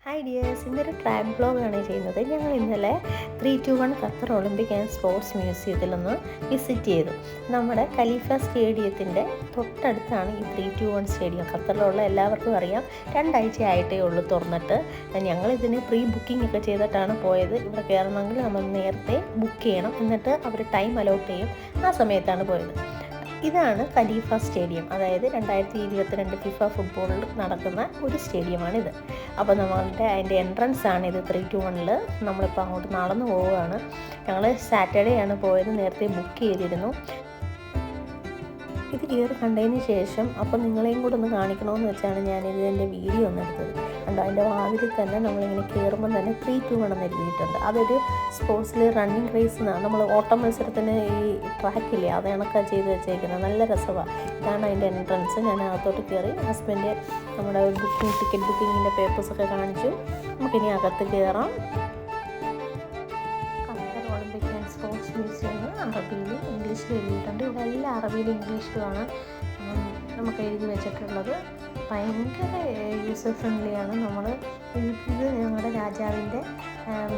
Hi dears, ഇന്നൊരു travel വ്ളോഗാണ് ചെയ്യുന്നത്. ഞങ്ങൾ ഇന്നലെ 321 ഖത്തർ ഒളിമ്പിക് ആൻഡ് സ്പോർട്സ് മ്യൂസിയത്തിലൊന്ന് വിസിറ്റ് ചെയ്തു. നമ്മുടെ ഖലീഫ സ്റ്റേഡിയത്തിൻ്റെ തൊട്ടടുത്താണ് ഈ 321 സ്റ്റേഡിയം. ഖത്തറിലുള്ള എല്ലാവർക്കും അറിയാം, 2 ആഴ്ചയായിട്ടേ ഉള്ളൂ തുറന്നിട്ട്. ഞങ്ങളിതിന് പ്രീ ബുക്കിംഗ് ഒക്കെ ചെയ്തിട്ടാണ് പോയത്. ഇവിടെ കയറണമെങ്കിൽ നമ്മൾ നേരത്തെ ബുക്ക് ചെയ്യണം, എന്നിട്ട് അവർ ടൈം അലോട്ട് ചെയ്യും. ആ സമയത്താണ് പോയത്. ഇതാണ് ഖലീഫ സ്റ്റേഡിയം, അതായത് 2022 ഫിഫ ഫുട്ബോളിൽ നടക്കുന്ന ഒരു സ്റ്റേഡിയമാണിത്. അപ്പോൾ അതിൻ്റെ എൻട്രൻസ് ആണ് ഇത് 321. നമ്മളിപ്പോൾ അങ്ങോട്ട് നടന്നു പോവുകയാണ്. ഞങ്ങൾ സാറ്റർഡേ ആണ് പോയത്, നേരത്തെ ബുക്ക് ചെയ്തിരുന്നു. ഇത് കയറി കണ്ടതിന് ശേഷം അപ്പോൾ നിങ്ങളെയും കൂടെ ഒന്ന് കാണിക്കണമെന്ന് വെച്ചാണ് ഞാനിതിൻ്റെ വീഡിയോ ഒന്ന് എടുത്തത്. കണ്ടോ, അതിൻ്റെ വാതിൽ തന്നെ നമ്മളിങ്ങനെ കയറുമ്പോൾ തന്നെ 321 എന്ന് എഴുതിയിട്ടുണ്ട്. അതൊരു സ്പോർട്സിൽ റണ്ണിങ് റേസ്, നമ്മൾ ഓട്ട മത്സരത്തിന് ഈ ട്രാക്കില്ലേ, അത് കണക്കാണ് ചെയ്ത് വെച്ചേക്കുന്നത്. നല്ല രസമാണ്. ഇതാണ് അതിൻ്റെ എൻട്രൻസ്. ഞാൻ അകത്തോട്ട് കയറി. ഹസ്ബൻഡ് നമ്മുടെ ടിക്കറ്റ് ബുക്കിങ്ങിൻ്റെ പേപ്പേഴ്സൊക്കെ കാണിച്ചു. നമുക്കിനി അകത്ത് കയറാം. ഒളിമ്പിക് ആൻഡ് സ്പോർട്സ് മ്യൂസിയം അറബിയിലും ഇംഗ്ലീഷിലും എഴുതിയിട്ടുണ്ട്. ഇവിടെ എല്ലാം അറബിയിലും ഇംഗ്ലീഷിലുമാണ് നമുക്ക് എഴുതി വെച്ചിട്ടുള്ളത്. ഭയങ്കര യൂസർ ഫ്രണ്ട്ലിയാണ്. ഇത് ഞങ്ങളുടെ രാജാവിൻ്റെ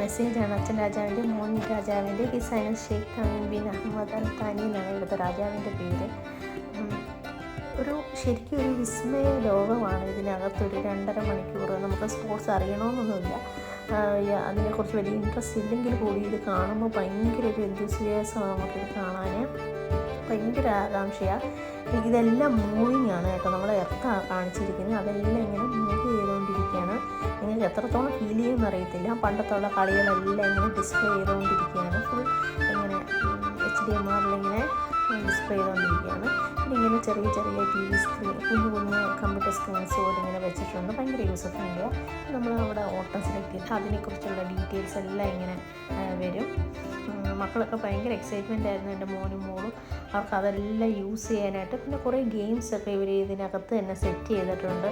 മെസ്സേജാണ്. അച്ഛൻ രാജാവിൻ്റെ, മോൻ രാജാവിൻ്റെ. His Highness Sheikh Tamim bin Ahmad Al Thani എന്നാണ് ഇവിടുത്തെ രാജാവിൻ്റെ പേര്. ശരിക്കും ഒരു വിസ്മയ ലോകമാണ് ഇതിനകത്തൊരു 2.5 മണിക്കൂർ. നമുക്ക് സ്പോർട്സ് അറിയണമെന്നൊന്നുമില്ല, അതിനെക്കുറിച്ച് വലിയ ഇൻട്രസ്റ്റ് ഇല്ലെങ്കിൽ കൂടി ഇത് കാണുമ്പോൾ ഭയങ്കര ഒരു എന്തൂസിയാസമാണ് നമുക്കിത് കാണാൻ. ഭയങ്കര ആകാംക്ഷയാണ്. ഇതെല്ലാം മൂവിങ് ആണ് കേട്ടോ. നമ്മളെ എർത്താണ് കാണിച്ചിരിക്കുന്നത്, അതെല്ലാം ഇങ്ങനെ മൂവ് ചെയ്തുകൊണ്ടിരിക്കുകയാണ്. നിങ്ങൾക്ക് എത്രത്തോളം ഫീൽ ചെയ്യുമെന്ന് അറിയത്തില്ല. പണ്ടത്തുള്ള കളികളെല്ലാം ഇങ്ങനെ ഡിസ്പ്ലേ ചെയ്തുകൊണ്ടിരിക്കുകയാണ്. ഫുൾ ഇങ്ങനെ HDMR-ലിങ്ങനെ ഡിസ്പ്ലേ ചെയ്തുകൊണ്ടിരിക്കുകയാണ്. പിന്നെ ഇങ്ങനെ ചെറിയ ചെറിയ TV സ്ക്രീൻ, കുഞ്ഞു കമ്പ്യൂട്ടർ സ്ക്രീൻസ് പോലെ ഇങ്ങനെ വെച്ചിട്ടുണ്ട്. ഭയങ്കര യൂസർ ഫ്രണ്ട്ലിയാണ്. നമ്മൾ അവിടെ ഓട്ടം സെലക്ട് ചെയ്ത് അതിനെക്കുറിച്ചുള്ള ഡീറ്റെയിൽസ് എല്ലാം ഇങ്ങനെ വരും. മക്കളൊക്കെ ഭയങ്കര എക്സൈറ്റ്മെൻ്റ് ആയിരുന്നു, എൻ്റെ മോനും മോളും. അവർക്ക് അതെല്ലാം യൂസ് ചെയ്യാനായിട്ട്. പിന്നെ കുറേ ഗെയിംസൊക്കെ ഇവർ ഇതിനകത്ത് തന്നെ സെറ്റ് ചെയ്തിട്ടുണ്ട്,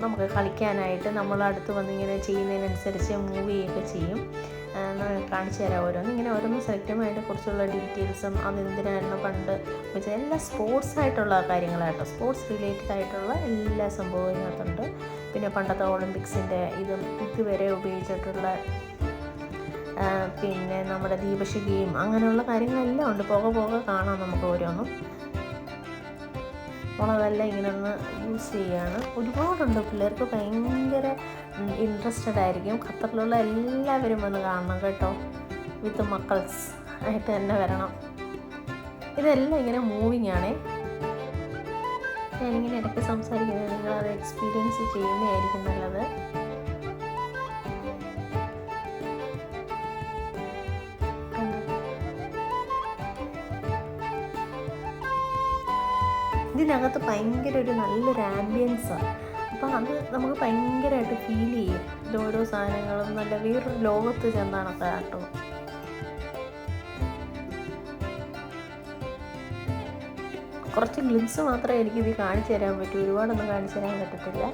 നമുക്ക് കളിക്കാനായിട്ട്. നമ്മളടുത്ത് വന്നിങ്ങനെ ചെയ്യുന്നതിനനുസരിച്ച് മൂവ് ചെയ്യുകയൊക്കെ ചെയ്യും. കാണിച്ചു തരാം ഓരോന്ന്. ഇങ്ങനെ ഓരോന്ന് സെലക്ട് ചെയ്യുമ്പോൾ അതിനെ കുറിച്ചുള്ള ഡീറ്റെയിൽസും അതെന്തിനായിരുന്നു പണ്ട് വെച്ചാൽ എല്ലാം സ്പോർട്സ് ആയിട്ടുള്ള കാര്യങ്ങളായിട്ടോ. സ്പോർട്സ് റിലേറ്റഡ് ആയിട്ടുള്ള എല്ലാ സംഭവവും ഇതിനകത്തുണ്ട്. പിന്നെ പണ്ടത്തെ ഒളിമ്പിക്സിൻ്റെ ഇതുവരെ ഉപയോഗിച്ചിട്ടുള്ള പിന്നെ നമ്മുടെ ദീപശിഖയും അങ്ങനെയുള്ള കാര്യങ്ങളെല്ലാം ഉണ്ട്. പോകെ കാണാം നമുക്ക് ഓരോന്നും. നമ്മളതെല്ലാം ഇങ്ങനെ ഒന്ന് യൂസ് ചെയ്യുകയാണ്. ഒരുപാടുണ്ട്. പിള്ളേർക്ക് ഭയങ്കര ഇൻട്രസ്റ്റഡ് ആയിരിക്കും. ഖത്തറിലുള്ള എല്ലാവരും വന്ന് കാണണം കേട്ടോ. വിത്ത് മക്കൾസ് ആയിട്ട് തന്നെ വരണം. ഇതെല്ലാം ഇങ്ങനെ മൂവിങ് ആണേ. ഞാനിങ്ങനെ ഇടയ്ക്ക് സംസാരിക്കുന്നത്, നിങ്ങളത് എക്സ്പീരിയൻസ് ചെയ്യുന്നതായിരിക്കും നല്ലത്. ഇതിനകത്ത് ഭയങ്കര ഒരു നല്ലൊരു ആംബിയൻസാണ്. അപ്പോൾ അത് നമുക്ക് ഭയങ്കരമായിട്ട് ഫീൽ ചെയ്യും. ഓരോ സാധനങ്ങളും നല്ല വേറൊരു ലോകത്ത് ചെന്നാണൊക്കെ കേട്ടോ. കുറച്ച് ഗ്ലിംസ് മാത്രമേ എനിക്കിത് കാണിച്ചു തരാൻ പറ്റൂ, ഒരുപാടൊന്നും കാണിച്ചു തരാൻ പറ്റത്തില്ല.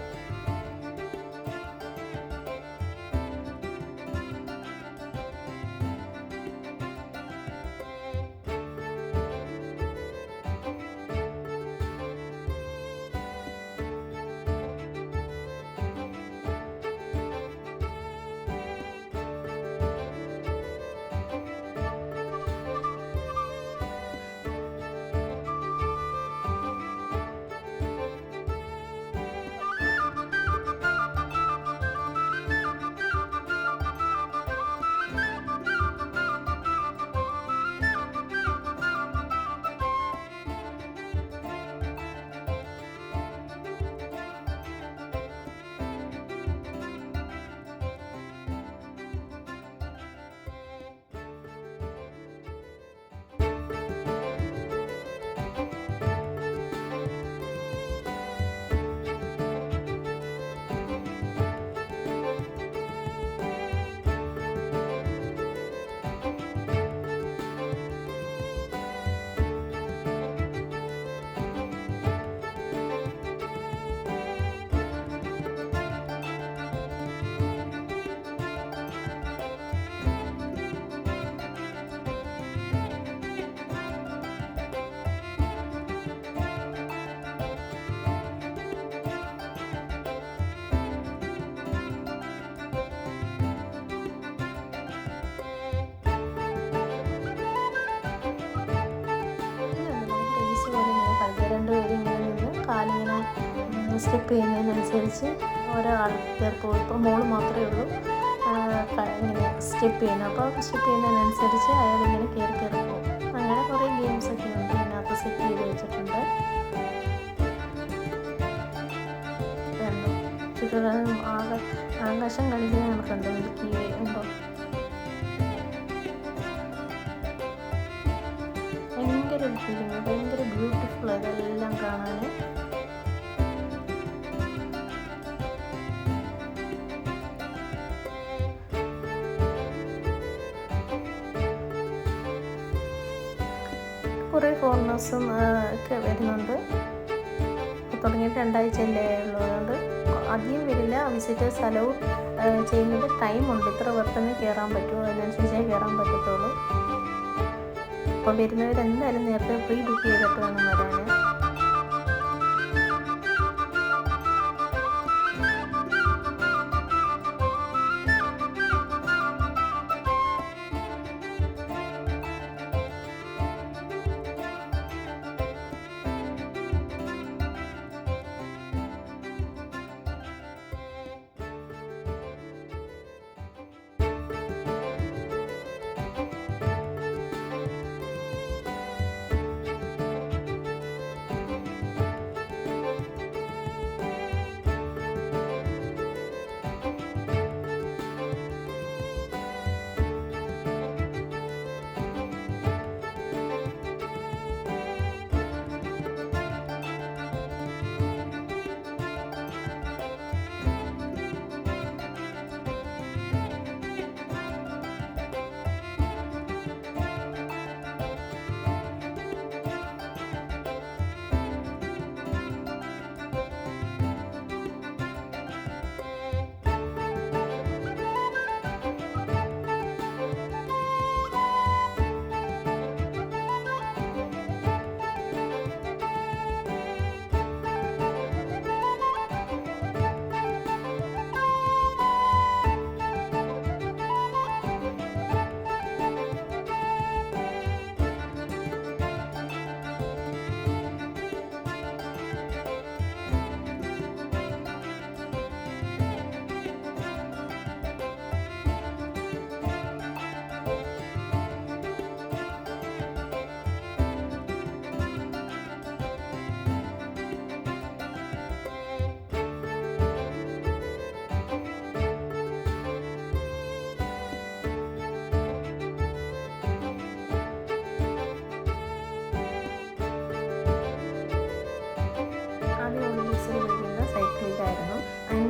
രണ്ടുപേരും ഇങ്ങനെ നിന്ന് കാലിങ്ങനെ സ്റ്റെപ്പ് ചെയ്യുന്നതിനനുസരിച്ച് ഒരാൾ കയറി പോകും. ഇപ്പോൾ മോള് മാത്രമേ ഉള്ളൂ ഇങ്ങനെ സ്റ്റെപ്പ് ചെയ്യുന്നത്. അപ്പോൾ സ്റ്റെപ്പ് ചെയ്യുന്നതിനനുസരിച്ച് അയാളിങ്ങനെ കയറി പോകും. അങ്ങനെ കുറേ ഗെയിംസൊക്കെ ഉണ്ട് ഇതിനകത്ത് സെറ്റ് ചെയ്ത് വെച്ചിട്ടുണ്ട്. ചുറ്റും ആകാശം കളിക്കുന്ന കണക്കുണ്ട്. മിൽക്കി വേ ഉണ്ടോ, ഭയങ്കര ഒരു ഫീലിംഗ്, ഭയങ്കര ബ്യൂട്ടിഫുൾ ഇതെല്ലാം കാണാൻ. കുറേ ഫോറിനേഴ്സും ഒക്കെ വരുന്നുണ്ട്. തുടങ്ങിയിട്ട് 2 ആഴ്ചയല്ലേ ഉള്ളതുകൊണ്ട് അധികം വരില്ല. വിസിറ്റേഴ്സ് അലൗ ചെയ്യുന്നത് ടൈമുണ്ട്, ഇത്ര പേർക്കെന്ന് കയറാൻ പറ്റുമോ, അതിനനുസരിച്ചേ കയറാൻ പറ്റത്തുള്ളൂ. അപ്പോൾ വരുന്നവരെന്തായാലും നേരത്തെ പ്രീ ബുക്ക് ചെയ്തിട്ട് വേണം വരാൻ.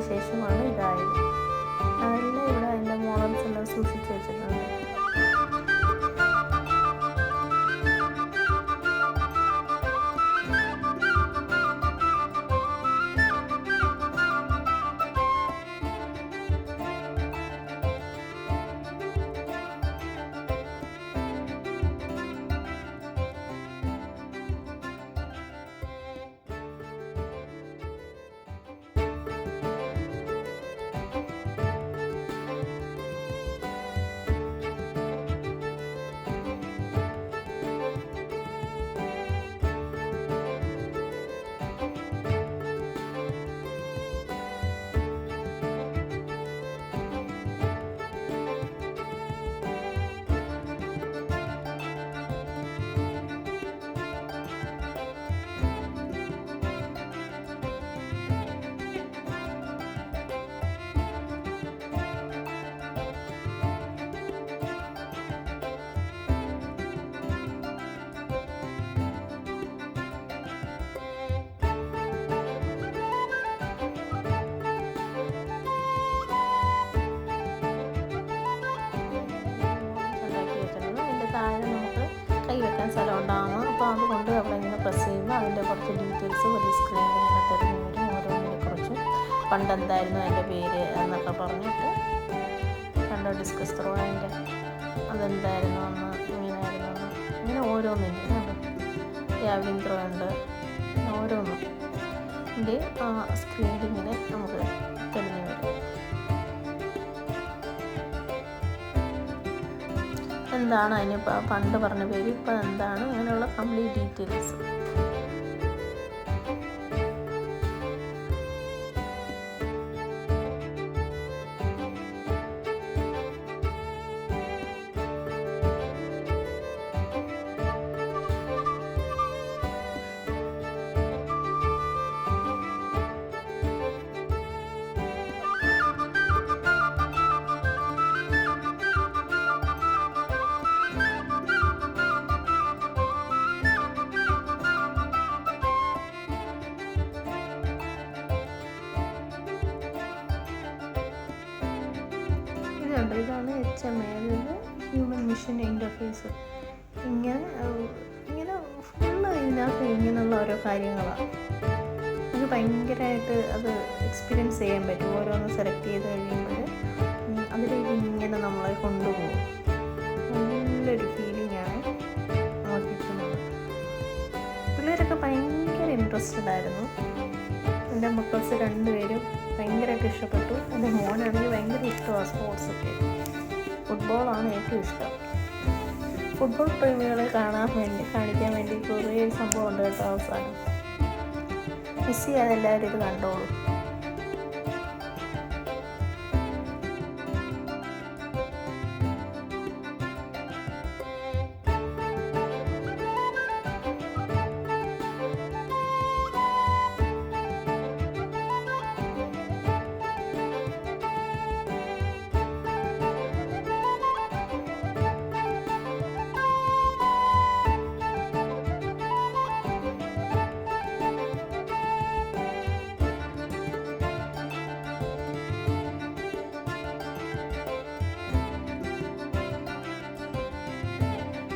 ശേഷമാണ് ഇതായത്. അതെല്ലാം ഇവിടെ അതിൻ്റെ മോഡൽസ് എല്ലാം സൂക്ഷിച്ച് വെച്ചിട്ടുണ്ട്. സ്ഥലം ഉണ്ടാകുന്നു. അപ്പോൾ അതുകൊണ്ട് അവിടെ ഇങ്ങനെ പ്രസ് ചെയ്യുമ്പോൾ അതിൻ്റെ കുറച്ച് ഡീറ്റെയിൽസ് വലിയ സ്ക്രീനിൽ ഇങ്ങനെ തെളിഞ്ഞു വരും. ഓരോന്നിനെക്കുറിച്ച് പണ്ടെന്തായിരുന്നു അതിൻ്റെ പേര് എന്നൊക്കെ പറഞ്ഞിട്ട് കണ്ടോ, ഡിസ്കസ് ത്രൂ അതിൻ്റെ അതെന്തായിരുന്നു എന്ന്, ഇങ്ങനെയായിരുന്നു ഇങ്ങനെ ഓരോന്നിൻ്റെ ജാവലിൻ ത്രോ ഉണ്ട്, ഓരോന്നും ഇതിൻ്റെ സ്ക്രീനിൽ ഇങ്ങനെ നമുക്ക് തെളിഞ്ഞു വരും. എന്താണ് അതിന് പണ്ട് പറഞ്ഞ പേര്, ഇപ്പോൾ എന്താണ്, അങ്ങനെയുള്ള കംപ്ലീറ്റ് ഡീറ്റെയിൽസ്. കണ്ടോ, ഇതാണ് HMI, അതായത് ഹ്യൂമൻ മിഷൻ ഇൻ്റർഫേസ്. ഇങ്ങനെ ഇങ്ങനെ ഫുള്ള് ഇതിനകത്ത് ഇങ്ങനെയുള്ള ഓരോ കാര്യങ്ങളാണ്. നമുക്ക് ഭയങ്കരമായിട്ട് അത് എക്സ്പീരിയൻസ് ചെയ്യാൻ പറ്റും. ഓരോന്ന് സെലക്ട് ചെയ്ത് കഴിയുമ്പോൾ അതിലേക്ക് ഇങ്ങനെ നമ്മളെ കൊണ്ടുപോകും. നല്ലൊരു ഫീലിംഗാണ് നമുക്ക് കിട്ടുന്നത്. പിള്ളേരൊക്കെ ഭയങ്കര ഇൻട്രസ്റ്റഡ് ആയിരുന്നു. എൻ്റെ മക്കൾസ് 2 പേരും ഭയങ്കരമായിട്ട് ഇഷ്ടപ്പെട്ടു. എൻ്റെ മോനാണെങ്കിൽ ഭയങ്കര ഇഷ്ടമാണ് സ്പോർട്സൊക്കെ. ഫുട്ബോളാണ് ഏറ്റവും ഇഷ്ടം. ഫുട്ബോൾ പ്രേമികളെ കാണിക്കാൻ വേണ്ടി കുറേ സംഭവം ഉണ്ട് കേട്ടോ. അവസാനം മിസ് ചെയ്യാതെ എല്ലാവരും ഇത് കണ്ടോളൂ.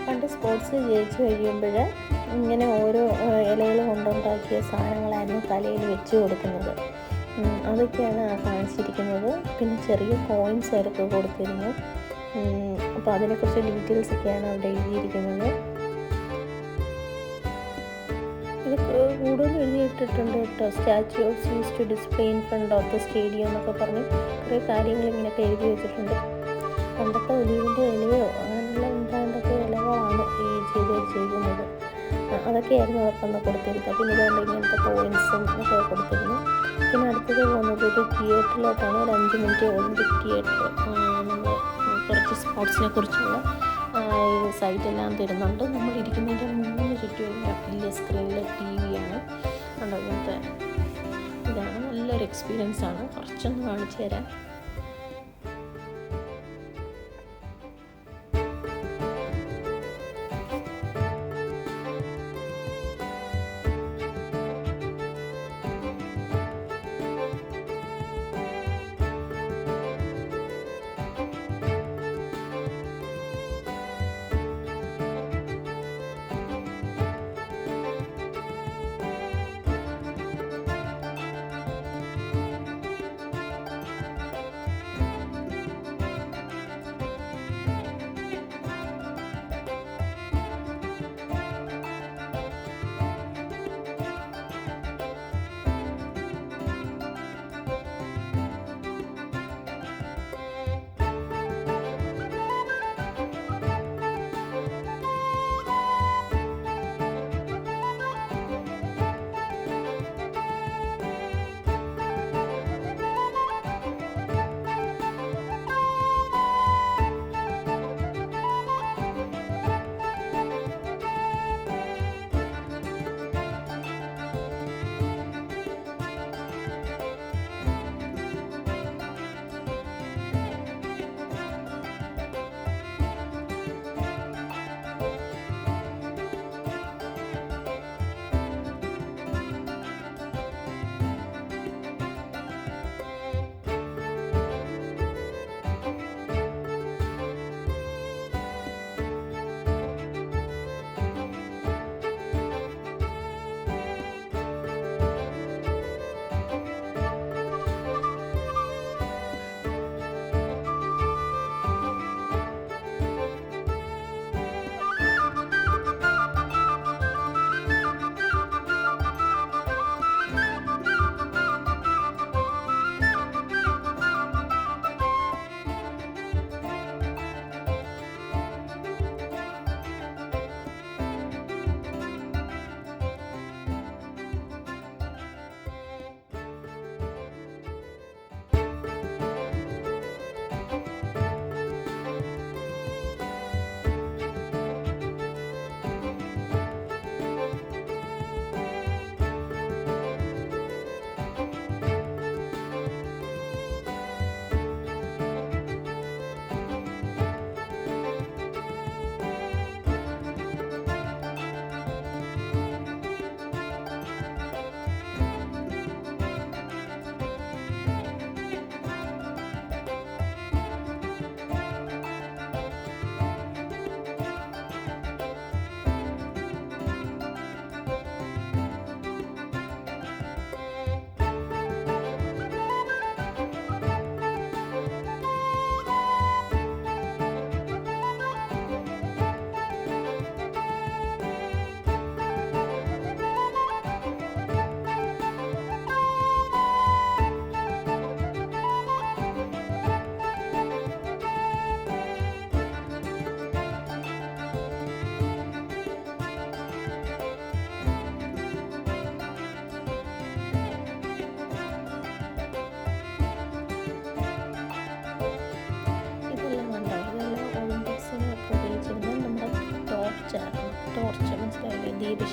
പണ്ട് സ്പോർട്സ് ജയിച്ച് കഴിയുമ്പോൾ ഇങ്ങനെ ഓരോ ഇലകൾ കൊണ്ടുണ്ടാക്കിയ സാധനങ്ങളായിരുന്നു തലയിൽ വെച്ച് കൊടുക്കുന്നത്. അതൊക്കെയാണ് കാണിച്ചിരിക്കുന്നത്. പിന്നെ ചെറിയ കോയിൻസ് അവർക്ക് കൊടുത്തിരുന്നു. അപ്പോൾ അതിനെക്കുറിച്ച് ഡീറ്റെയിൽസൊക്കെയാണ് അവിടെ എഴുതിയിരിക്കുന്നത്. ഇത് കൂടുതൽ എഴുതിയിട്ടിട്ടുണ്ട് കേട്ടോ. Statue of sees to display in front of the stadium എന്നൊക്കെ പറഞ്ഞ് കുറേ കാര്യങ്ങൾ ഇങ്ങനെയൊക്കെ എഴുതി വെച്ചിട്ടുണ്ട്. പണ്ടത്തെ ഒലീവിൻ്റെ ഇലയോ അങ്ങനെയുള്ള എന്താണ്ടൊക്കെ ഇലകളാണ് ഈ ചെയ്ത് വെച്ചിരിക്കുന്നത്. അതൊക്കെയായിരുന്നു അവർക്കൊന്ന് കൊടുത്തിരുന്നത്. പിന്നെ ഇതുകൊണ്ട് ഇങ്ങനത്തെ കോയിൻസും ഒക്കെ കൊടുത്തിരുന്നു. പിന്നെ അടുത്തത് പോകുന്നത് ഒരു തിയേറ്ററിലോട്ടാണ്. ഒരു 5 മിനിറ്റ് ഒളിമ്പിക് തിയേറ്റർ. നമ്മൾ കുറച്ച് സ്പോർട്സിനെ കുറിച്ചുള്ള സൈറ്റെല്ലാം തരുന്നുണ്ട്. നമ്മളിരിക്കുന്നതിൻ്റെ 3 ചുറ്റും വലിയ സ്ക്രീനിൽ TV ആണ്. കണ്ടോ, ഇങ്ങനത്തെ ഇതാണ്. നല്ലൊരു എക്സ്പീരിയൻസ് ആണ്. കുറച്ചൊന്ന് കാണിച്ചു തരാം.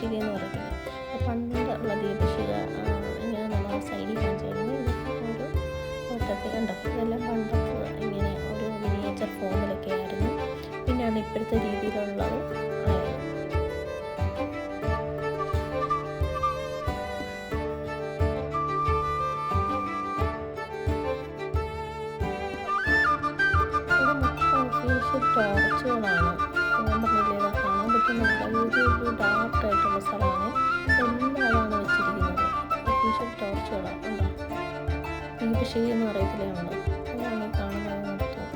ദീപശിക എന്ന് പറയത്തില്ലേ, പണ്ടുള്ള ദീപശിക ഇങ്ങനെ നമ്മൾ സൈഡിൽ കാണിച്ചായിരുന്നു. ഇതൊക്കെ ഒരു ഒറ്റത്തിൽ കണ്ടോ, ഇതെല്ലാം പണ്ടത്തെ ഇങ്ങനെ ഒരു മിനിയേച്ചർ ഫോമിലൊക്കെ ആയിരുന്നു. പിന്നെയാണ് ഇപ്പോഴത്തെ രീതിയിലുള്ളത് ആയത്. ടോർച്ചുകളാണ്, ഞാൻ പറഞ്ഞില്ലേ കാണാൻ പറ്റുന്നുണ്ട്. ഒരു ഡാർക്കായിട്ടുള്ള സ്ഥലമാണ്, എല്ലാം അതാണ് വെച്ചിരിക്കുന്നത്. ഫിഷർ ടോർച്ചുകളാണ് ഉണ്ടോ, ദീപശിക എന്ന് പറയത്തില്ലേ നമ്മൾ, അതാണ് ഈ കാണുന്നത് മൊത്തം.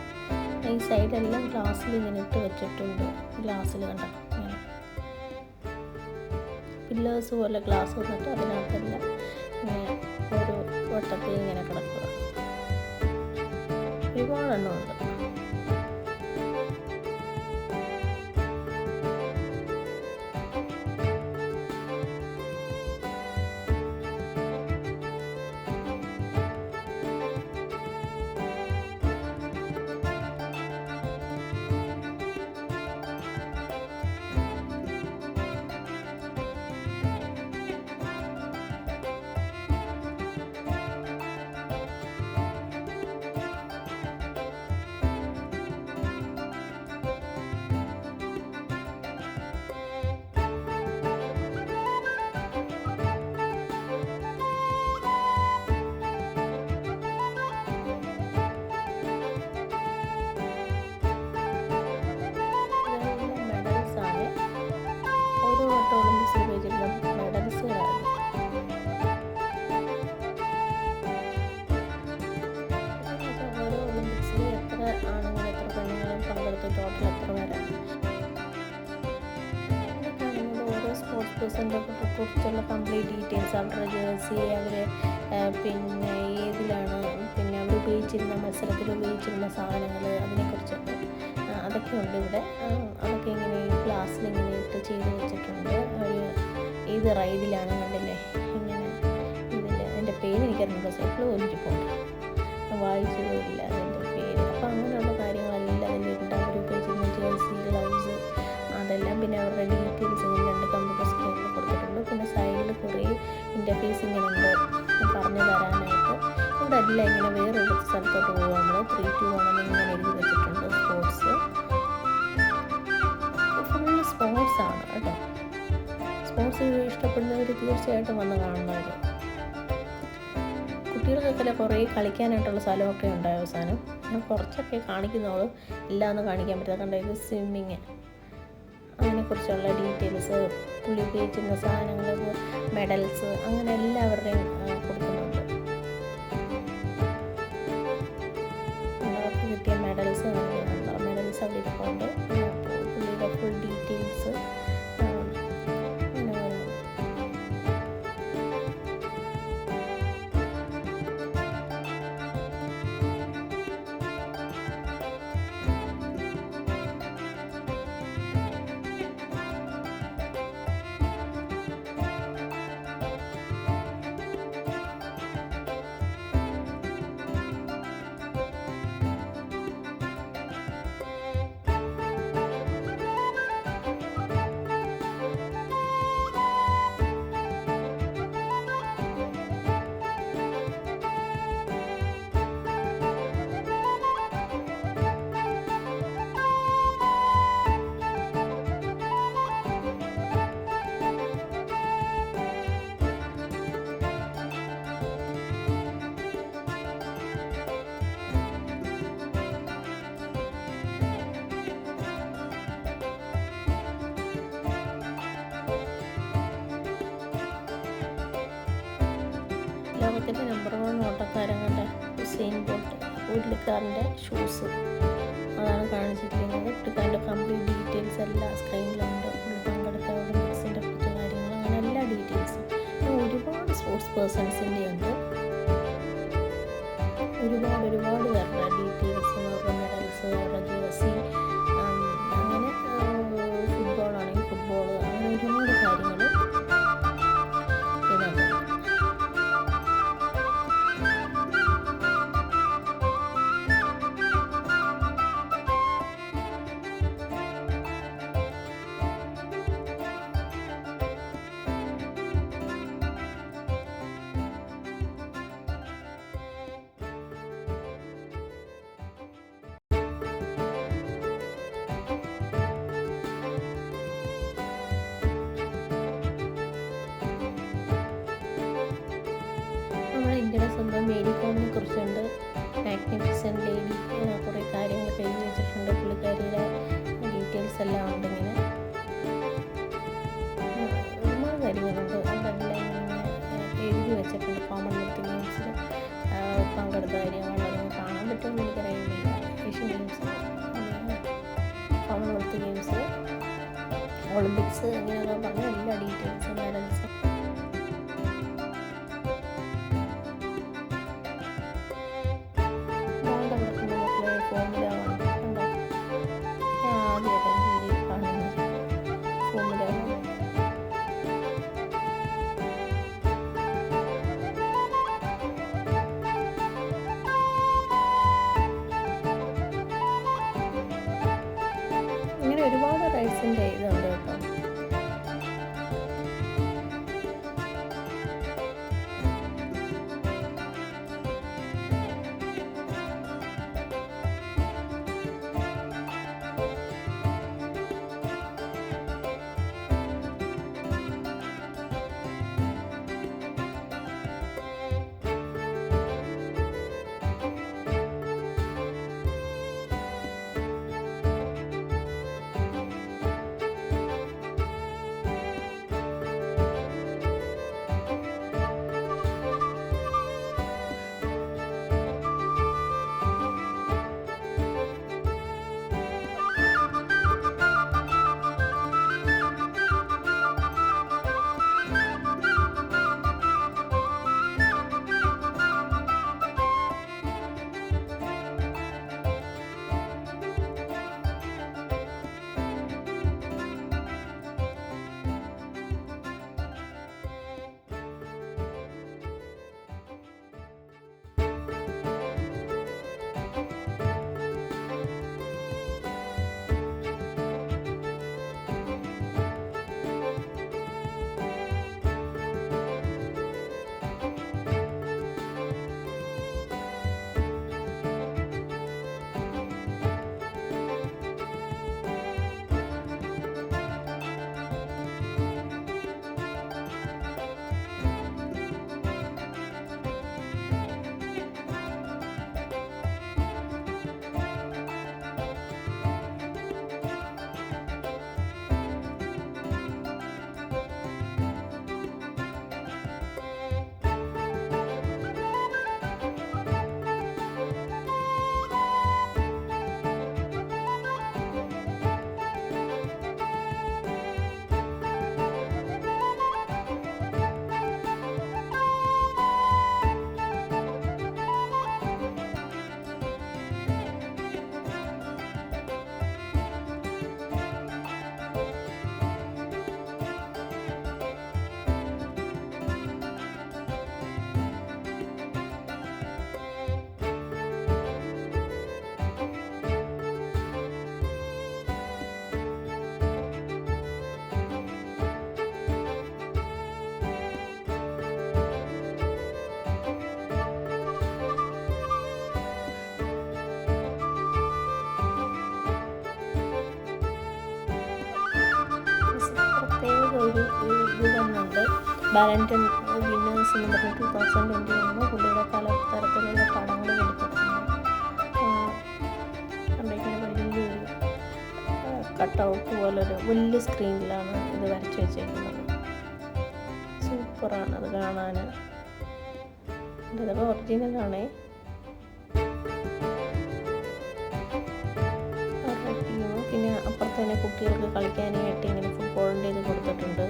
ഈ സൈഡെല്ലാം ഗ്ലാസ്സിൽ ഇങ്ങനെ ഇട്ട് വെച്ചിട്ടുണ്ട്. ഗ്ലാസ്സിൽ കണ്ട ഇങ്ങനെ പില്ലേഴ്സ് പോലെ ഗ്ലാസ് വന്നിട്ട് അതിനകത്തെല്ലാം ഇങ്ങനെ ഒരു വട്ടത്തിൽ ഇങ്ങനെ കിടക്കുക. ഒരുപാടെണ്ണം ഉണ്ട്. ഒളിമ്പിക്സിൽ വെച്ചിട്ടുള്ള മെഡൽസുകളായിരുന്നു. ഓരോ ഒളിമ്പിക്സിൽ എത്ര ആണുങ്ങൾ എത്ര പെണ്ണുങ്ങളും പങ്കെടുത്ത് ടോട്ടൽ എത്ര പേരാണ്. ഇവിടെ കാണുന്നത് ഓരോ സ്പോർട്സ് പേഴ്സണിനെ കുറിച്ചുള്ള കംപ്ലീറ്റ് ഡീറ്റെയിൽസ്, അവരുടെ ജേഴ്സി, അവർ പിന്നെ ഏതിലാണ്, പിന്നെ അവർ ഉപയോഗിച്ചിരുന്ന മത്സരത്തിൽ ഉപയോഗിച്ചിരുന്ന സാധനങ്ങൾ, അതിനെക്കുറിച്ചൊക്കെ അതൊക്കെ ഉണ്ട് ഇവിടെ. അതൊക്കെ ഇങ്ങനെ ഈ ഗ്ലാസ്സിൽ ഇങ്ങനെ ഇട്ട് ചെയ്ത് വെച്ചിട്ടുണ്ട്. ഒരു ഏത് റൈഡിലാണ് കണ്ടില്ലേ ഇങ്ങനെ. ഇതിൽ എൻ്റെ പേര് എനിക്കറിയില്ല, സൈക്കിൾ പോലിരിപ്പുണ്ട്, വായിച്ചതുമില്ല അതിൻ്റെ പേര്. അപ്പോൾ അങ്ങനെയുള്ള കാര്യങ്ങളെല്ലാം അതിലുണ്ട്. അവർ ഉപയോഗിച്ചിരുന്ന ജേഴ്സി, ഗ്ലൗസ്, അതെല്ലാം. പിന്നെ അവരുടെ ഡീറ്റെയിൽസ് ഇങ്ങനെ 2 കമ്പ്യൂട്ടർ സ്ക്രീനിൽ കൊടുത്തിട്ടുണ്ട്. പിന്നെ സൈഡിൽ കുറേ ഇൻ്റർഫേസ് ഇങ്ങനെ ഉണ്ട് പറഞ്ഞു തരാനായിട്ട്. ഇവിടെ എല്ലാം ഇങ്ങനെ വേറൊരു സ്ഥലത്തോട്ട് പോകുക. നമ്മൾ 3, 2, 1 ഇങ്ങനെ എഴുതി വെച്ചിട്ടുണ്ട്. സ്പോർട്സ് ഫുള്ള് സ്പോർട്സാണ് കേട്ടോ. സ്പോർട്സ് ഇഷ്ടപ്പെടുന്നവർ തീർച്ചയായിട്ടും വന്ന് കാണുന്നവർ. കുട്ടികൾക്കൊക്കെ കുറേ കളിക്കാനായിട്ടുള്ള സ്ഥലമൊക്കെ ഉണ്ടായ അവസാനം. ഞാൻ കുറച്ചൊക്കെ കാണിക്കുന്നോളൂ, എല്ലാം ഒന്നും കാണിക്കാൻ പറ്റില്ല. കണ്ടത് സ്വിമ്മിങ്, അതിനെക്കുറിച്ചുള്ള ഡീറ്റെയിൽസ്, പുള്ളി ഉപയോഗിച്ചിരുന്ന സാധനങ്ങൾ, മെഡൽസ്, അങ്ങനെ എല്ലാവരുടെയും കൊടുക്കുന്നുണ്ട്. അവർക്ക് കിട്ടിയ മെഡൽസ് കാണിക്കുന്നുണ്ടോ, മെഡൽസ് അവിടെ ഇരിപ്പുണ്ട്. പുള്ളിയുടെ ഫുൾ ഡീറ്റെയിൽസ് ലോകത്തിൻ്റെ നമ്പർ 1 ഓട്ടക്കാരൻ കണ്ട ഉസൈൻ ബോൾട്ട്, പുള്ളിക്കാരൻ്റെ ഷൂസ് അതാണ് കാണിച്ചിരിക്കുന്നത്. പുള്ളിക്കാരൻ്റെ കംപ്ലീറ്റ് ഡീറ്റെയിൽസ് എല്ലാം സ്ക്രീനിലുണ്ട്. പുള്ളി പങ്കെടുത്ത ഒളിമ്പിക്സിൻ്റെ കുറച്ച് കാര്യങ്ങൾ, അങ്ങനെ എല്ലാ ഡീറ്റെയിൽസും. ഒരുപാട് സ്പോർട്സ് പേഴ്സൺസിൻ്റെ ഉണ്ട്, ഒരുപാട് പേരുടെ ഡീറ്റെയിൽസ്, അവരുടെ മെഡൽസ്, അവരുടെ ജേഴ്സി, അങ്ങനെ ഫുട്ബോളാണെങ്കിൽ ഫുട്ബോൾ, അങ്ങനെ ഒരുപാട് കാര്യങ്ങൾ ഇതിനകത്ത്. ഇന്ത്യയുടെ സ്വന്തം മേരി കോമിനെ കുറിച്ചുണ്ട്. മാഗ്നിഫിസൻറ്റ് ലേഡി, കുറേ കാര്യങ്ങളൊക്കെ എഴുതി വെച്ചിട്ടുണ്ട്. പുള്ളിക്കാരിയുടെ ഡീറ്റെയിൽസ് എല്ലാം ഉണ്ട്. ഇങ്ങനെ ഒരുപാട് കാര്യങ്ങളുണ്ട്. അതെല്ലാം ഇങ്ങനെ എഴുതി വെച്ചിട്ടുണ്ട്. കോമൺവെൽത്ത് ഗെയിംസിൽ പങ്കെടുത്ത കാര്യങ്ങൾ കാണാൻ പറ്റുമെന്ന് എനിക്കറിയില്ല. Asian games, Commonwealth games, Olympics, ഇങ്ങനെയൊക്കെ പറഞ്ഞ എല്ലാ ഡീറ്റെയിൽസും മെഡൽസും ഫോർമുല 1 ഉണ്ടോ? ഞാൻ ആദ്യമായിട്ട് വീഡിയോ കാണുന്നത് ഫോർമുല 1. ഇങ്ങനെ ഒരുപാട് റൈഡ്സിൻ്റെ ഇതുണ്ട് കേട്ടോ. ഒരു ഇത് തന്നുണ്ട്. ബാലൻറ്റൺ വിന്നേഴ്സ് എന്ന് പറഞ്ഞ് 2021 പുള്ളിയുടെ പല തരത്തിലുള്ള പടങ്ങൾ കൊടുത്തിട്ടുണ്ട്. കണ്ടിങ്ങനെ വലിയൊരു കട്ടൗട്ട് പോലൊരു വലിയ സ്ക്രീനിലാണ് ഇത് വരച്ച് വെച്ചേക്കുന്നത്. സൂപ്പറാണ് അത് കാണാൻ. ഇതൊക്കെ ഒറിജിനലാണേ. പിന്നെ അപ്പുറത്ത് തന്നെ കുട്ടികൾക്ക് കളിക്കാനായിട്ട് ഇങ്ങനെ ഫുട്ബോളിൻ്റെ ഇത് കൊടുത്തിട്ടുണ്ട്.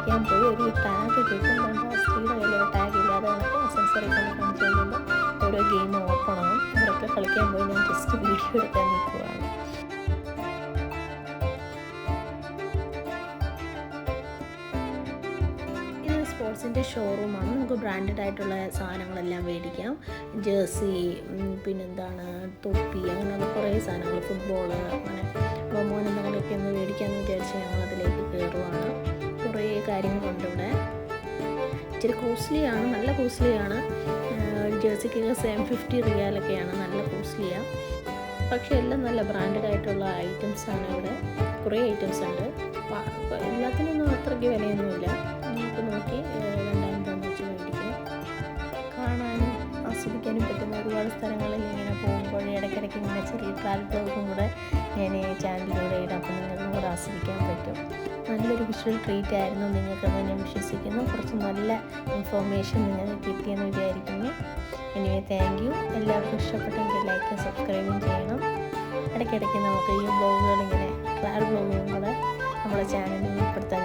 കളിക്കാൻ പോയി ഒരു ടാഗ് കിട്ടും. സ്ത്രീയുടെ കയ്യിലൊരു ടാഗ് ഇല്ലാതെ കണക്ക് സെൻസറിൽ കൊണ്ട് കാണിച്ചു കഴിയുമ്പോൾ ഓരോ ഗെയിം ഓപ്പൺ ആകും. അവരൊക്കെ കളിക്കാൻ പോയി ഞാൻ ജസ്റ്റ് വീഡിയോ എടുക്കാൻ നിൽക്കുകയാണ്. സ്പോർട്സിൻ്റെ ഷോറൂമാണ്. നമുക്ക് ബ്രാൻഡഡ് ആയിട്ടുള്ള സാധനങ്ങളെല്ലാം മേടിക്കാം. ജേഴ്സി, പിന്നെന്താണ് തൊപ്പി, അങ്ങനെയുള്ള കുറേ സാധനങ്ങൾ, ഫുട്ബോൾ, അങ്ങനെ മോൻ എന്തെങ്കിലുമൊക്കെ ഒന്ന് മേടിക്കാമെന്ന് വിചാരിച്ച് ഞങ്ങൾ അതിലേക്ക് കയറുവാണ്. കുറേ കാര്യങ്ങളുണ്ട് ഇവിടെ. ഇച്ചിരി കോസ്റ്റ്ലിയാണ്, നല്ല കോസ്റ്റ്ലിയാണ്. ജേഴ്സിക്കൊക്കെ 750 റിയാലൊക്കെയാണ്, നല്ല കോസ്റ്റ്ലിയാണ്. പക്ഷേ എല്ലാം നല്ല ബ്രാൻഡഡ് ആയിട്ടുള്ള ഐറ്റംസാണ് ഇവിടെ. കുറേ ഐറ്റംസ് ഉണ്ട്. എല്ലാത്തിനൊന്നും അത്രയ്ക്ക് വിലയൊന്നുമില്ല. നമുക്ക് നോക്കി രണ്ടാമതെന്ന് വെച്ച് മേടിക്കാം. കാണാനും ആസ്വദിക്കാനും പറ്റുന്ന ഒരുപാട് സ്ഥലങ്ങളിൽ ഇങ്ങനെ പോകുമ്പോൾ ഇടയ്ക്കിടയ്ക്ക് ഇങ്ങനെ ചെറിയ ട്രാവൽ ബ്ലോഗും കൂടെ ഞാൻ ചാനലിലൂടെ ഇടാം. അപ്പോൾ നിങ്ങൾക്കും കൂടെ ആസ്വദിക്കാൻ പറ്റും. നല്ലൊരു വിഷ്വൽ ട്രീറ്റ് ആയിരുന്നു നിങ്ങൾക്കെന്ന് ഞാൻ വിശ്വസിക്കുന്നു. കുറച്ച് നല്ല ഇൻഫോർമേഷൻ നിങ്ങൾക്ക് കിട്ടിയെന്ന് വിചാരിക്കുന്നു. Anyway thank you. എല്ലാവർക്കും ഇഷ്ടപ്പെട്ടെങ്കിൽ ലൈക്കും സബ്സ്ക്രൈബും ചെയ്യണം. ഇടയ്ക്കിടയ്ക്ക് നമുക്ക് ഈ ബ്ലോഗുകൾ ഇങ്ങനെ ട്രാവൽ ബ്ലോഗുകളും കൂടെ നമ്മുടെ ചാനലിൽ ഉൾപ്പെടുത്താൻ